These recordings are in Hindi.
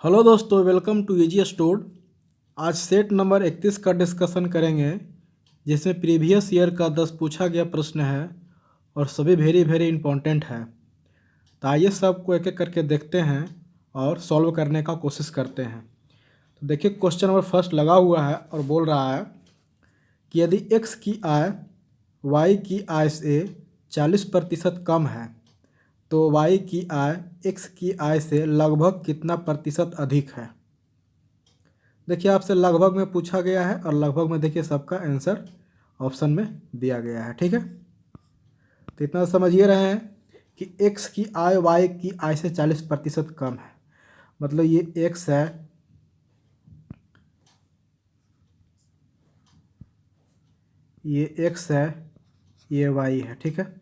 हेलो दोस्तों, वेलकम टू इजी स्टोर्ड। आज सेट नंबर 31 का डिस्कशन करेंगे, जिसमें प्रीवियस ईयर का 10 पूछा गया प्रश्न है और सभी वेरी वेरी इंपॉर्टेंट है। तो आइए सबको एक एक करके देखते हैं और सॉल्व करने का कोशिश करते हैं। तो देखिए, क्वेश्चन नंबर फर्स्ट लगा हुआ है और बोल रहा है कि यदि x की आय y की आय से 40% कम है तो y की आय x की आय से लगभग कितना प्रतिशत अधिक है। देखिए, आपसे लगभग में पूछा गया है और लगभग में देखिए सबका आंसर ऑप्शन में दिया गया है। ठीक है, तो इतना समझ ये रहे हैं कि x की आय y की आय से 40% कम है, मतलब ये x है, ये x है, ये y है। ठीक है,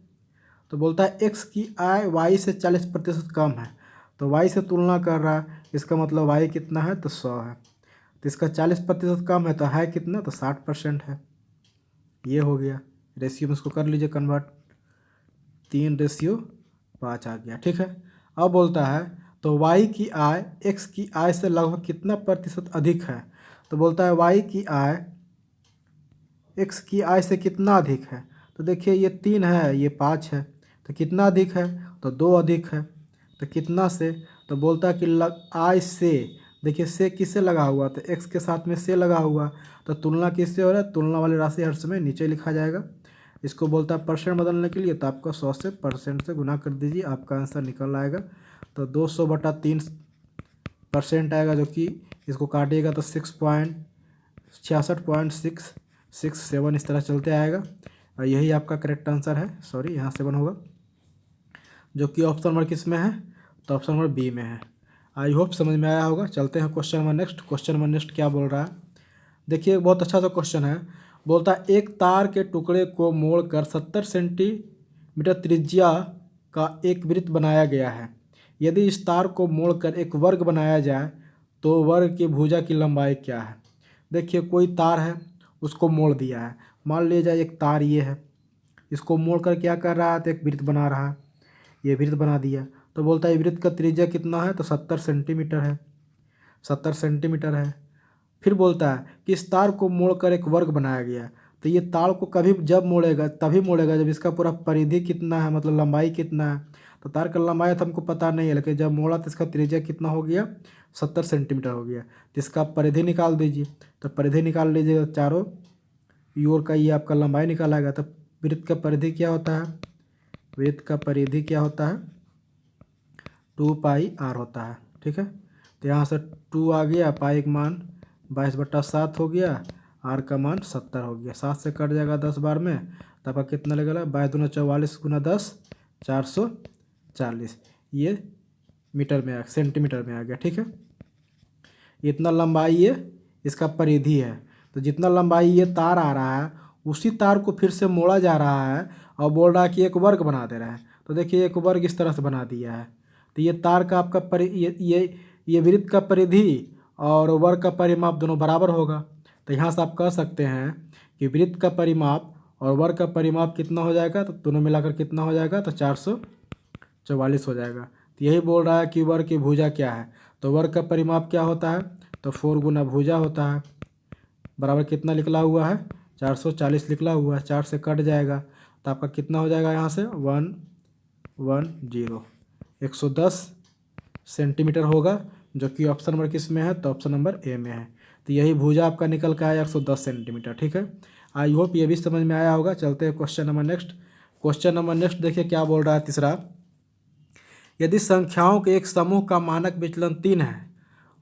तो बोलता है x की आय y से 40% कम है, तो y से तुलना कर रहा है, इसका मतलब y कितना है तो 100 है। तो इसका 40% कम है तो है कितना, तो 60% है। ये हो गया, रेशियो में इसको कर लीजिए कन्वर्ट, 3:5 आ गया। ठीक है, अब बोलता है तो y की आय x की आय से लगभग कितना प्रतिशत अधिक है। तो बोलता है y की आय x की आय से कितना अधिक है। तो देखिए, ये 3 है, ये 5 है, तो कितना अधिक है, तो 2 अधिक है। तो कितना से, तो बोलता है कि आय से, देखिए से किससे लगा हुआ, तो x के साथ में से लगा हुआ, तो तुलना किससे हो रहा है, तुलना वाली राशि हर समय नीचे लिखा जाएगा। इसको बोलता है परसेंट बदलने के लिए, तो आपका 100 से परसेंट से गुना कर दीजिए, आपका आंसर निकल आएगा। तो 200/3% आएगा, जो कि इसको काटिएगा तो 6.66.667 इस तरह चलते आएगा, और यही आपका करेक्ट आंसर है। सॉरी, यहाँ 7 होगा, जो कि ऑप्शन नंबर किस में है, तो ऑप्शन नंबर बी में है। आई होप समझ में आया होगा। चलते हैं question number next. Question number next क्या बोल रहा है, देखिए बहुत अच्छा सा क्वेश्चन है। बोलता है एक तार के टुकड़े को मोड़कर 70 सेंटीमीटर त्रिज्या का एक वृत्त बनाया गया है। यदि इस तार को मोड़कर एक वर्ग बनाया जाए तो वर्ग की भुजा की लंबाई क्या है। देखिए, कोई तार है, उसको मोड़ दिया है। मान लीजिए एक तार ये है, इसको मोड़कर क्या कर रहा है, तो एक वृत्त बना रहा है। ये वृत्त बना दिया, तो बोलता है वृत्त का त्रिज्या कितना है, तो 70 सेंटीमीटर है, 70 सेंटीमीटर है। फिर बोलता है कि इस तार को मोड़कर एक वर्ग बनाया गया है। तो ये तार को कभी जब मोड़ेगा, तभी मोड़ेगा जब इसका पूरा परिधि कितना है, मतलब लंबाई कितना है। तो तार का लंबाई तो हमको पता नहीं है, लेकिन जब मोड़ा तो इसका त्रिज्या कितना हो गया, 70 सेंटीमीटर हो गया। तो इसका परिधि निकाल दीजिए, तो परिधि निकाल लीजिएगा, चारों योर का ये आपका लंबाई निकालेगा। तो वृत्त का परिधि क्या होता है, वृत्त का परिधि क्या होता है, 2πr होता है। ठीक है, तो यहाँ से 2 आ गया, पाई का मान 22/7 हो गया, आर का मान 70 हो गया। 7 से कट जाएगा 10 बार में, तब आपका कितना लगेगा, 22×2 = 44 × 10 440। ये मीटर में आ, सेंटीमीटर में आ गया। ठीक है, इतना लंबाई ये इसका परिधि है। तो जितना लंबाई ये तार आ रहा है, उसी तार को फिर से मोड़ा जा रहा है और बोल रहा है कि एक वर्ग बना दे रहा है। तो देखिए, एक वर्ग इस तरह से बना दिया है। तो ये तार का आपका ये वृत्त का परिधि और वर्ग का परिमाप दोनों बराबर होगा। तो यहाँ से आप कह सकते हैं कि वृत्त का परिमाप और वर्ग का परिमाप कितना हो जाएगा, तो दोनों मिलाकर कितना हो जाएगा, तो 444 हो जाएगा। तो यही बोल रहा है कि वर्ग की भुजा क्या है। तो वर्ग का परिमाप क्या होता है, तो 4 गुना भुजा होता है, बराबर कितना निकला हुआ है, 440 निकला हुआ है। 4 से कट जाएगा तो आपका कितना हो जाएगा, यहाँ से 110 110 सेंटीमीटर होगा, जो कि ऑप्शन नंबर किस में है, तो ऑप्शन नंबर ए में है। तो यही भुजा आपका निकल के आया 110 सेंटीमीटर। ठीक है, आई होप ये भी समझ में आया होगा। चलते हैं question number next. Question number next देखिए क्या बोल रहा है, तीसरा, यदि संख्याओं के एक समूह का मानक विचलन 3 है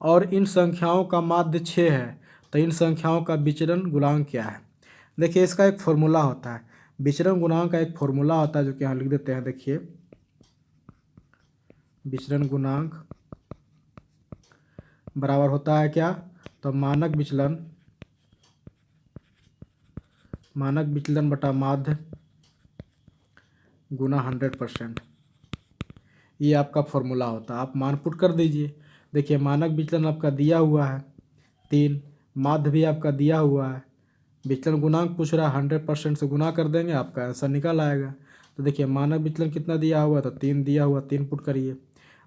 और इन संख्याओं का माध्य 6 है, तो इन संख्याओं का विचलन गुणांक क्या है। देखिए, इसका एक फॉर्मूला होता है, विचलन गुणांक का एक फॉर्मूला होता है, जो कि यहाँ लिख देते हैं। देखिए, विचलन गुणांक बराबर होता है क्या, तो मानक विचलन बटा माध्य गुना 100%। ये आपका फॉर्मूला होता है, आप मान पुट कर दीजिए। देखिए, मानक विचलन आपका दिया हुआ है 3, माध्य भी आपका दिया हुआ है, विचलन गुणांक पूछ रहा है, 100% से गुना कर देंगे, आपका आंसर निकल आएगा। तो देखिए, मानक विचलन कितना दिया हुआ है, तो 3 दिया हुआ, 3 पुट करिए।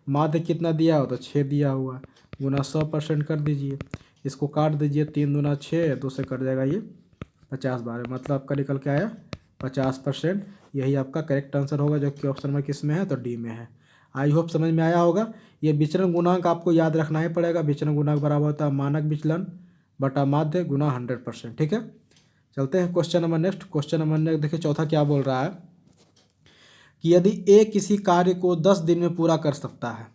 माध्य कितना दिया हो तो 6 दिया हुआ है, गुना 100% कर दीजिए। इसको काट दीजिए, 3 दूना 6, 2 से कट जाएगा ये 50 बार, मतलब आपका निकल के आया 50%। यही आपका करेक्ट आंसर होगा, जो कि ऑप्शन नंबर किस में है तो डी में है। आई होप समझ में आया होगा। ये विचलन गुणांक आपको याद रखना ही पड़ेगा। विचलन गुणांक बराबर होता है मानक विचलन बटा माध्य गुना 100%। ठीक है, चलते हैं question number next. Question number next देखिए, चौथा क्या बोल रहा है कि यदि ए किसी कार्य को 10 दिन में पूरा कर सकता है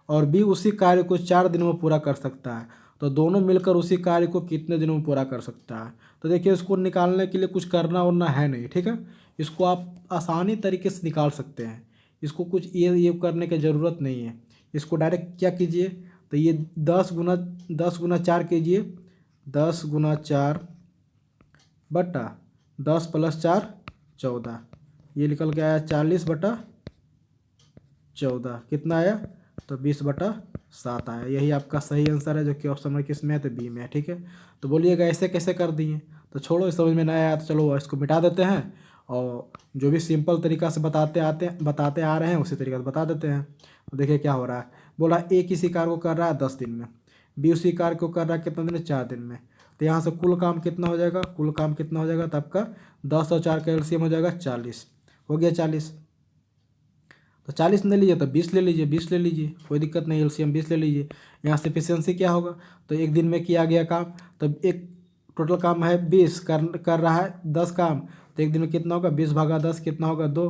और बी उसी कार्य को 4 दिन में पूरा कर सकता है, तो दोनों मिलकर उसी कार्य को कितने दिनों में पूरा कर सकता है। तो देखिए, इसको निकालने के लिए कुछ करना वरना है नहीं। ठीक है, इसको आप आसानी तरीके से निकाल सकते हैं। इसको कुछ ये करने की ज़रूरत नहीं है। इसको डायरेक्ट क्या कीजिए, तो ये 10 गुना 4 कीजिए, 10 गुना 4 बटा 10 + 4 14, ये निकल के आया 40/14। कितना आया तो 20/7 आया। यही आपका सही आंसर है, जो कि ऑप्शन नंबर किस में है तो बी में है। ठीक है, तो बोलिएगा ऐसे कैसे कर दिए, तो छोड़ो, इस समझ में नहीं आया तो चलो इसको मिटा देते हैं, और जो भी सिंपल तरीका से बताते आ रहे हैं उसी तरीके से बता देते हैं। तो देखिए क्या हो रहा है, बोला ए किसी कार्य को कर रहा है 10 दिन में, बी उसी कार्य को कर रहा है कितने दिन में 4 दिन में। तो यहाँ से कुल काम कितना हो जाएगा, कुल काम कितना हो जाएगा, तो आपका 10 और 4 का एलसीएम हो जाएगा 40, हो गया 40। तो 40 ले लीजिए तो 20 ले लीजिए, 20 ले लीजिए, कोई दिक्कत नहीं, एलसीएम 20 ले लीजिए। यहाँ से एफिशिएंसी क्या होगा, तो एक दिन में किया गया काम, तब एक टोटल काम है 20, कर रहा है 10 काम, तो एक दिन में कितना होगा 20/10 कितना होगा 2।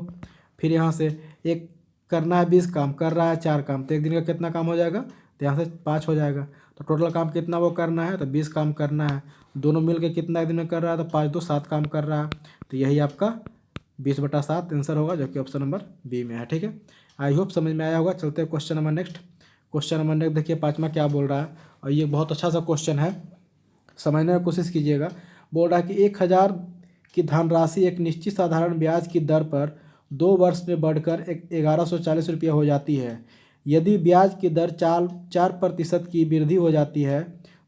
फिर यहाँ से एक करना है 20 काम, कर रहा है 4 काम, तो एक दिन का कितना काम हो जाएगा, तो यहाँ से 5 हो जाएगा। तो टोटल काम कितना वो करना है, तो 20 काम करना है, दोनों मिल के कितना एक दिन में कर रहा है, तो 5 2 7 काम कर रहा है। तो यही आपका 20/7 आंसर होगा, जो कि ऑप्शन नंबर बी में है। ठीक है, आई होप समझ में आया होगा। चलते हैं question number next. Question number next देखिए, पाँचवा क्या बोल रहा है, और ये बहुत अच्छा सा क्वेश्चन है, समझने की कोशिश कीजिएगा। बोल रहा है कि 1000 की धनराशि एक निश्चित साधारण ब्याज की दर पर 2 वर्ष में बढ़कर 1140 रुपये हो जाती है। यदि ब्याज की दर 4% की वृद्धि हो जाती है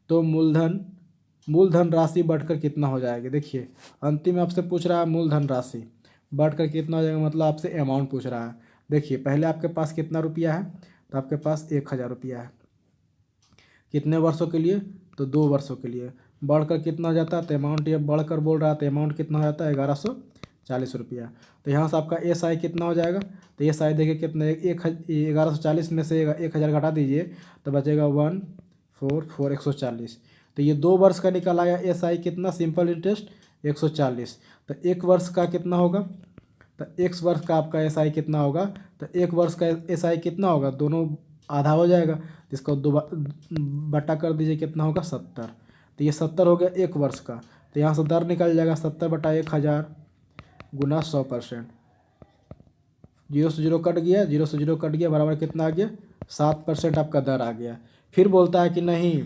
तो मूलधन राशि बढ़कर कितना हो जाएगी। देखिए, अंतिम आपसे पूछ रहा है मूलधन राशि बढ़कर कितना हो जाएगा, मतलब आपसे अमाउंट पूछ रहा है। देखिए, पहले आपके पास कितना रुपया है, तो आपके पास 1000 रुपया है, कितने वर्षों के लिए, तो 2 वर्षों के लिए। बढ़कर कितना हो जाता है, तो अमाउंट ये बढ़कर बोल रहा है, तो अमाउंट कितना हो जाता है 1140 रुपया। तो यहाँ से आपका एस आई कितना हो जाएगा, तो एस आई देखिए कितने, 1140 में से 1000 घटा दीजिए तो बचेगा 144 तो ये 2 वर्ष का निकल आया एस आई कितना, सिंपल इंटरेस्ट 140। तो 1 वर्ष का कितना होगा, तो 1 वर्ष का आपका एस आई कितना होगा, तो 1 वर्ष का एस आई कितना होगा, दोनों आधा हो जाएगा, तो इसको 2 बटा कर दीजिए, कितना होगा 70। तो ये 70 हो गया 1 वर्ष का। तो यहाँ से दर निकल जाएगा 70/1000 गुना 100%। 0 से 0 कट गया, 0 से 0 कट गया, बराबर कितना आ गया 7% आपका दर आ गया। फिर बोलता है कि नहीं,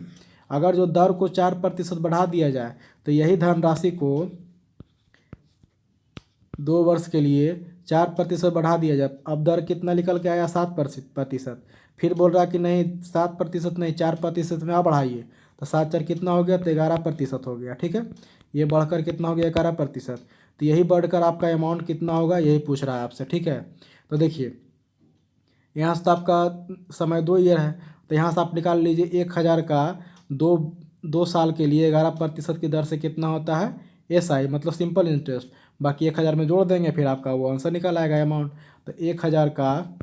अगर जो दर को 4% बढ़ा दिया जाए तो यही धनराशि को 2 वर्ष के लिए 4% बढ़ा दिया जाए। अब दर कितना निकल के आया 7%। फिर बोल रहा है कि नहीं 7% नहीं 4% में आप बढ़ाइए, तो 7 4 कितना हो गया, तो 11% हो गया। ठीक है, ये बढ़कर कितना हो गया 11%। तो यही बढ़कर आपका अमाउंट कितना होगा, यही पूछ रहा है आपसे। ठीक है, तो देखिए यहाँ से तो आपका समय 2 ईयर है, तो यहाँ से आप निकाल लीजिए 1000 का 2 साल के लिए 11% की दर से कितना होता है एस आई, मतलब सिंपल इंटरेस्ट। बाकी 1000 में जोड़ देंगे, फिर आपका वो आंसर निकल आएगा अमाउंट। तो 1000 का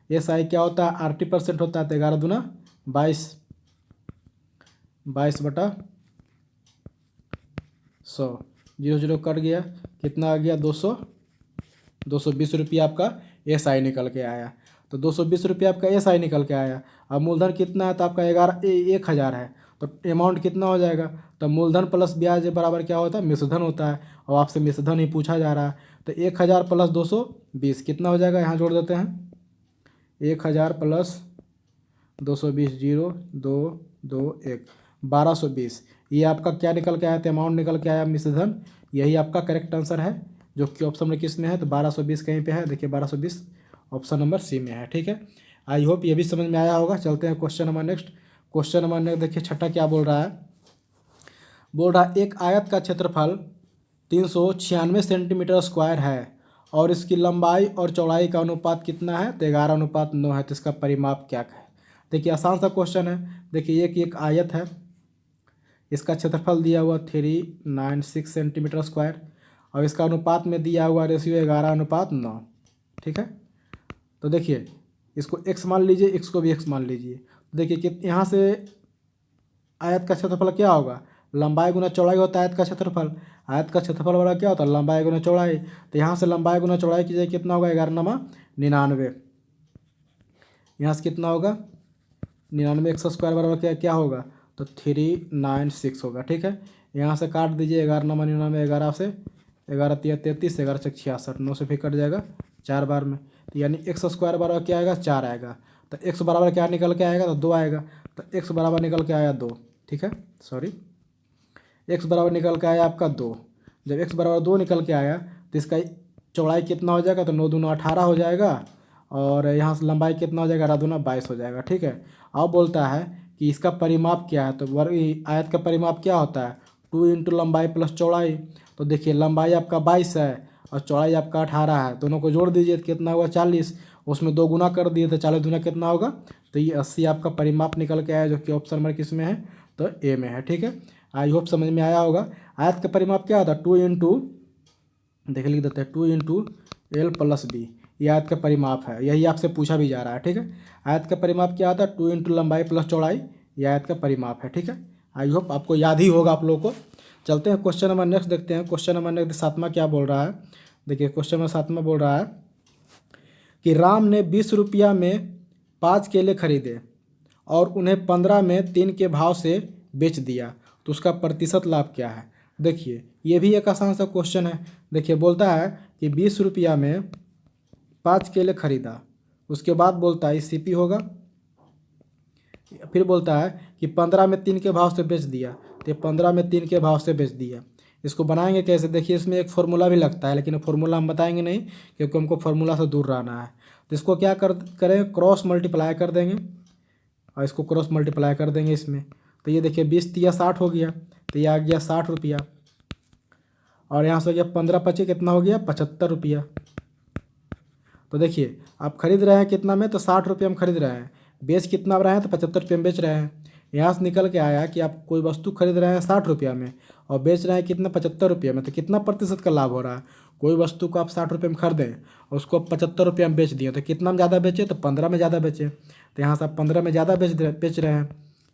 एस आई क्या होता है 80% होता है, तो 11 दूना 22/100, 0 0 कट गया, कितना आ गया 220 रुपया आपका एस आई निकल के आया। तो 220 रुपया आपका एस आई निकल के आया। अब मूलधन कितना है, तो आपका 1000 है, तो अमाउंट कितना हो जाएगा, तो मूलधन प्लस ब्याज बराबर क्या होता है मिश्रधन होता है, और आपसे मिश्रधन ही पूछा जा रहा है। तो 1000 + 220 कितना हो जाएगा, यहाँ जोड़ देते हैं 1000 + 220 0 2 2 1 1220। ये आपका क्या निकल के आया, तो अमाउंट निकल के आया मिश्रधन। यही आपका करेक्ट आंसर है, जो कि ऑप्शन में किस में है, तो 1220 कहीं पे है, देखिए 1220 ऑप्शन नंबर सी में है। ठीक है, आई होप ये भी समझ में आया होगा। चलते हैं question number next. Question number next देखिए, छठा क्या बोल रहा है, बोल रहा है एक आयत का क्षेत्रफल 396 सेंटीमीटर स्क्वायर है और इसकी लंबाई और चौड़ाई का अनुपात कितना है, तो 11:9 है। तो इसका परिमाप क्या है। देखिए आसान सा क्वेश्चन है। देखिए एक आयत है, इसका क्षेत्रफल दिया हुआ 396 सेंटीमीटर स्क्वायर और इसका अनुपात में दिया हुआ रेशियो 11:9। ठीक है, तो देखिए इसको x मान लीजिए, x को भी x मान लीजिए। तो देखिए कि यहाँ से आयत का क्षेत्रफल क्या होगा, लंबाई गुना चौड़ाई होता है आयत का क्षेत्रफल। आयत का क्षेत्रफल वाला क्या होता है, लंबाई गुना चौड़ाई। तो यहाँ से लंबाई गुना चौड़ाई कीजिए, कितना होगा 11×99। यहाँ से कितना होगा 99, 100 स्क्वायर बराबर क्या क्या होगा, तो 396 होगा। ठीक है, यहाँ से काट दीजिए 11×99, 11 से 11×3 = 33, 11×6 = 66, 9 से फिर कट जाएगा 4 बार में। तो यानी 100 स्क्वायर बराबर क्या आएगा, 4 आएगा। तो x बराबर क्या निकल के आएगा, तो 2 आएगा। तो x बराबर निकल के आया 2। ठीक है, सॉरी, x बराबर निकल के आया आपका 2। जब x बराबर 2 निकल के आया तो इसका चौड़ाई कितना हो जाएगा, तो 9×2 = 18 हो जाएगा और यहाँ से लंबाई कितना हो जाएगा, 18×2 22 हो जाएगा। ठीक है, अब बोलता है कि इसका परिमाप क्या है। तो वर्ग आयत का परिमाप क्या होता है, 2 × लंबाई प्लस चौड़ाई। तो देखिए लंबाई आपका 22 है और चौड़ाई आपका 18 है, दोनों को जोड़ दीजिए तो कितना हुआ 40, उसमें 2 गुना कर दिए तो 40 दूना कितना होगा, तो ये 80 आपका परिमाप निकल के आया, जो कि ऑप्शन नंबर किस में है, तो ए में है। ठीक है, आई होप समझ में आया होगा। आयत का परिमाप क्या होता है, 2 देखिए लिख देते हैं 2 × L + B, ये आयत का परिमाप है, यही आपसे पूछा भी जा रहा है। ठीक है, आयत का परिमाप क्या होता है, 2 × लंबाई प्लस चौड़ाई, ये आयत का परिमाप है। ठीक है, आई होप आपको याद ही होगा आप लोगों को। चलते हैं क्वेश्चन नंबर नेक्स्ट देखते हैं। क्वेश्चन नंबर नेक्स्ट 7वां क्या बोल रहा है, देखिए क्वेश्चन नंबर 7वां बोल रहा है कि राम ने 20 रुपया में 5 केले खरीदे और उन्हें 15 में 3 के भाव से बेच दिया, तो उसका प्रतिशत लाभ क्या है। देखिए ये भी एक आसान सा क्वेश्चन है। देखिए बोलता है कि 20 रुपया में 5 केले खरीदा, उसके बाद बोलता है CP होगा, फिर बोलता है कि 15 में 3 के भाव से बेच दिया, तो 15 में 3 के भाव से बेच दिया। इसको बनाएंगे कैसे, देखिए इसमें एक फार्मूला भी लगता है, लेकिन फार्मूला हम बताएंगे नहीं क्योंकि हमको फार्मूला से दूर रहना है। तो इसको क्या करें, क्रॉस मल्टीप्लाई कर देंगे और इसको क्रॉस मल्टीप्लाई कर देंगे इसमें। तो ये देखिए 20 × 60 हो गया, तो ये आ गया 60 रुपया और यहाँ से हो गया 15×25 कितना हो गया, 75 रुपया। तो देखिए आप खरीद रहे हैं कितना में, तो 60 रुपये में खरीद रहे हैं, बेच कितना रहे हैं, तो 75 रुपये में बेच रहे हैं। यहाँ से निकल के आया कि आप कोई वस्तु खरीद रहे हैं 60 रुपया में और बेच रहे हैं कितना, 75 रुपये में, तो कितना प्रतिशत का लाभ हो रहा है। कोई वस्तु को आप 60 रुपये में खरीदें और उसको 75 रुपये में बेच दिए, तो कितना में ज़्यादा बेचे, तो 15 में ज़्यादा बेचे। तो यहाँ से आप 15 में ज़्यादा बेच रहे हैं,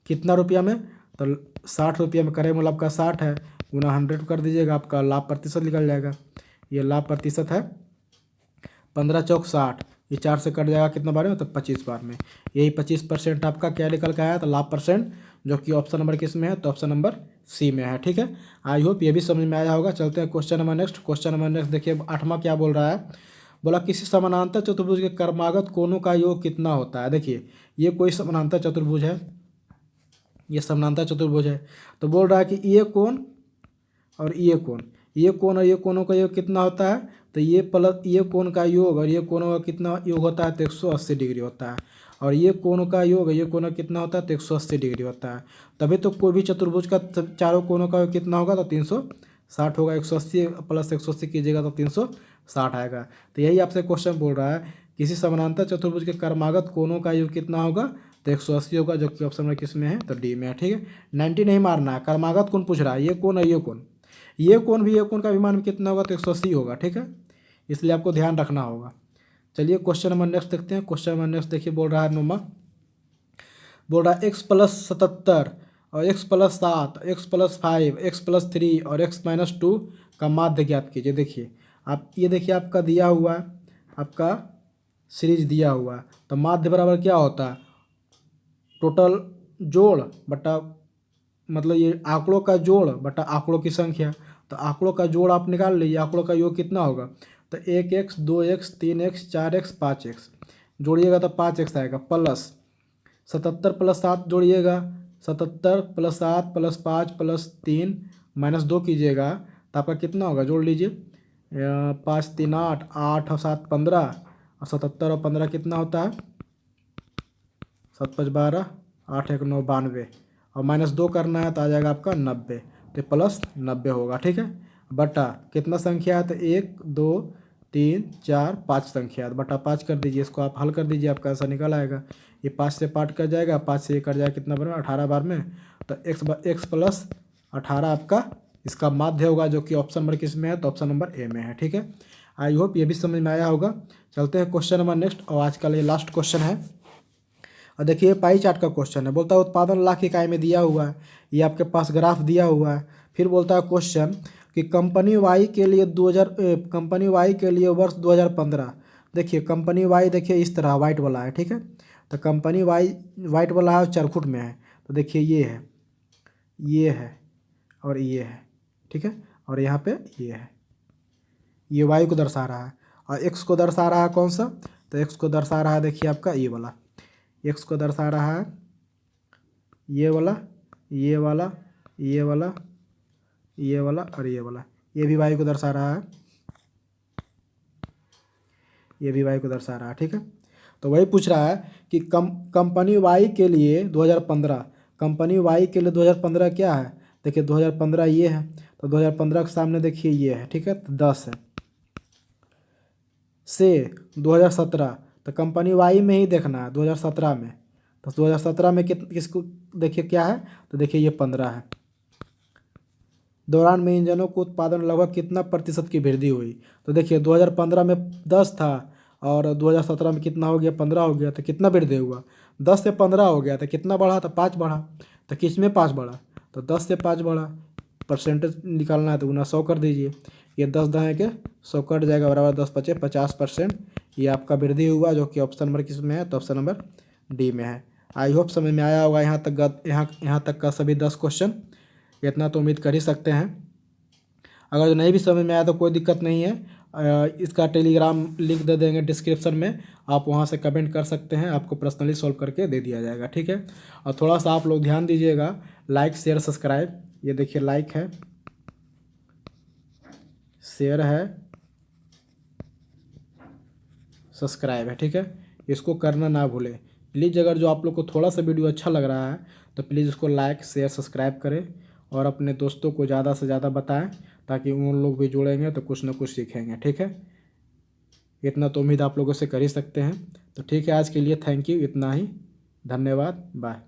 कितना रुपया में, तो 60 रुपये में करें, मतलब आपका 60 है, गुना 100 कर दीजिएगा, आपका लाभ प्रतिशत निकल जाएगा। ये लाभ प्रतिशत है 15 × 60, ये 4 से कट जाएगा कितना बार में, तो 25 बार में। यही 25% आपका क्या निकल के आया, तो लाभ परसेंट, जो कि ऑप्शन नंबर किस में है, तो ऑप्शन नंबर C में है। ठीक है, आई होप ये भी समझ में आया होगा। चलते हैं question number next. Question number next देखिए 8वां क्या बोल रहा है, बोला किसी समानांतर चतुर्भुज के क्रमागत कोणों का योग कितना होता है। देखिए ये कोई समानांतर चतुर्भुज है, ये समानांतर चतुर्भुज है। तो बोल रहा है कि ये कोण और ये कोण, ये कोण और ये कोणों का योग कितना होता है, तो ये प्लस ये कोण का योग और ये कोणों का कितना योग होता है, तो 180 डिग्री होता है। और ये कोण का योग ये कोण कितना होता है, तो 180 डिग्री होता है। तभी तो कोई भी चतुर्भुज का चारों कोणों का योग कितना होगा, तो 360 होगा। 180 + 180 कीजिएगा तो 360 आएगा। तो यही आपसे क्वेश्चन बोल रहा है, किसी समानांतर चतुर्भुज के क्रमागत कोणों का योग कितना होगा, तो 180 होगा, जो कि ऑप्शन में किस में है, तो D में है। ठीक है, 90 नहीं मारना है, क्रमागत कोण पूछ रहा है, ये कोण और ये कोण, ये कोण भी ये कोण का भी मान कितना होगा, तो 180 होगा। ठीक है, इसलिए आपको ध्यान रखना होगा। चलिए क्वेश्चन नंबर नेक्स्ट देखते हैं। क्वेश्चन नंबर नेक्स्ट देखिए बोल रहा है 9वां, बोल रहा है x + 77 और x + 7, x + 5, x + 3 और x - 2 का माध्य ज्ञात कीजिए। देखिए आप ये देखिए आपका दिया हुआ है, आपका सीरीज दिया हुआ है, तो माध्य बराबर क्या होता है, टोटल जोड़ बटा, मतलब ये आंकड़ों का जोड़ बटा आंकड़ों की संख्या। तो आंकड़ों का जोड़ आप निकाल लीजिए, आंकड़ों का योग कितना होगा, तो 1x 2x 3x 4x 5x जोड़िएगा तो 5x आएगा, प्लस 77 + 7 जोड़िएगा, 77 + 7 + 5 + 3 -2 कीजिएगा तो आपका कितना होगा, जोड़ लीजिए, 5 3 8, 8 और 7 15 और 77 और 15 कितना होता है, 7 5 12, 8 1 9 92 और -2 करना है तो आ जाएगा आपका 90, तो +90 होगा। ठीक है, बटा कितना संख्या है, तो 1 2 3 4 5 संख्या बटा 5 कर दीजिए, इसको आप हल कर दीजिए, आपका आंसर निकल आएगा। ये 5 से पार्ट कर जाएगा, 5 से ये कट जाएगा, कितना बार में 18 बार में। तो x प्लस 18 आपका इसका माध्य होगा, जो कि ऑप्शन नंबर किस में है, तो ऑप्शन नंबर ए में है। ठीक है, आई होप ये भी समझ में आया होगा। चलते हैं क्वेश्चन नंबर नेक्स्ट, और आज का ये लास्ट क्वेश्चन है। और देखिए पाई चार्ट का क्वेश्चन है, बोलता है उत्पादन लाख इकाई में दिया हुआ है, ये आपके पास ग्राफ दिया हुआ है। फिर बोलता है क्वेश्चन कि कंपनी वाई के लिए कंपनी वाई के लिए वर्ष 2015। देखिए कंपनी वाई देखिए इस तरह वाइट वाला है। ठीक है, तो कंपनी वाई वाइट वाला है, चरखुट में है। तो देखिए ये है, ये है और ये है। ठीक है, और यहाँ पे ये है, ये वाई को दर्शा रहा है। और एक्स को दर्शा रहा है कौन सा, तो एक्स को दर्शा रहा है देखिए आपका ये वाला, एक्स को दर्शा रहा है ये वाला, ये वाला, ये वाला, ये वाला और ये वाला। ये भी वाई को दर्शा रहा है, ये भी वाई को दर्शा रहा है। ठीक है, तो वही पूछ रहा है कि कंपनी वाई के लिए 2015, कंपनी वाई के लिए 2015 क्या है। देखिए 2015 ये है, तो 2015 के सामने देखिए ये है। ठीक है, तो 10 है से 2017, तो कंपनी वाई में ही देखना है 2017 में। तो 2017 में किसको देखिए क्या है, तो देखिए ये 15 है। दौरान में इंजनों को उत्पादन लगभग कितना प्रतिशत की वृद्धि हुई। तो देखिए 2015 में 10 था और 2017 में कितना हो गया, 15 हो गया। तो कितना वृद्धि हुआ, 10 से 15 हो गया। तो कितना बढ़ा, तो 5 बढ़ा। तो किस में 5 बढ़ा, तो 10 से 5 बढ़ा। परसेंटेज निकालना है तो गुना 100 कर दीजिए, ये 10 दहें के 100 कट जाएगा, बराबर 10 बचे 50%। ये आपका वृद्धि हुआ, जो कि ऑप्शन नंबर किस में है, तो ऑप्शन नंबर डी में है। आई होप समझ में आया होगा यहाँ तक का सभी 10 क्वेश्चन। इतना तो उम्मीद कर ही सकते हैं। अगर नहीं भी समझ में आया तो कोई दिक्कत नहीं है, इसका टेलीग्राम लिंक दे देंगे डिस्क्रिप्शन में, आप वहां से कमेंट कर सकते हैं, आपको पर्सनली सॉल्व करके दे दिया जाएगा। ठीक है, और थोड़ा सा आप लोग ध्यान दीजिएगा, लाइक शेयर सब्सक्राइब। ये देखिए लाइक है, शेयर है, सब्सक्राइब है। ठीक है, इसको करना ना भूलें प्लीज़। अगर जो आप लोग को थोड़ा सा वीडियो अच्छा लग रहा है तो प्लीज़ उसको लाइक शेयर सब्सक्राइब करें, और अपने दोस्तों को ज़्यादा से ज़्यादा बताएं, ताकि उन लोग भी जुड़ेंगे तो कुछ ना कुछ सीखेंगे। ठीक है, इतना तो उम्मीद आप लोगों से कर ही सकते हैं। तो ठीक है, आज के लिए थैंक यू, इतना ही, धन्यवाद, बाय।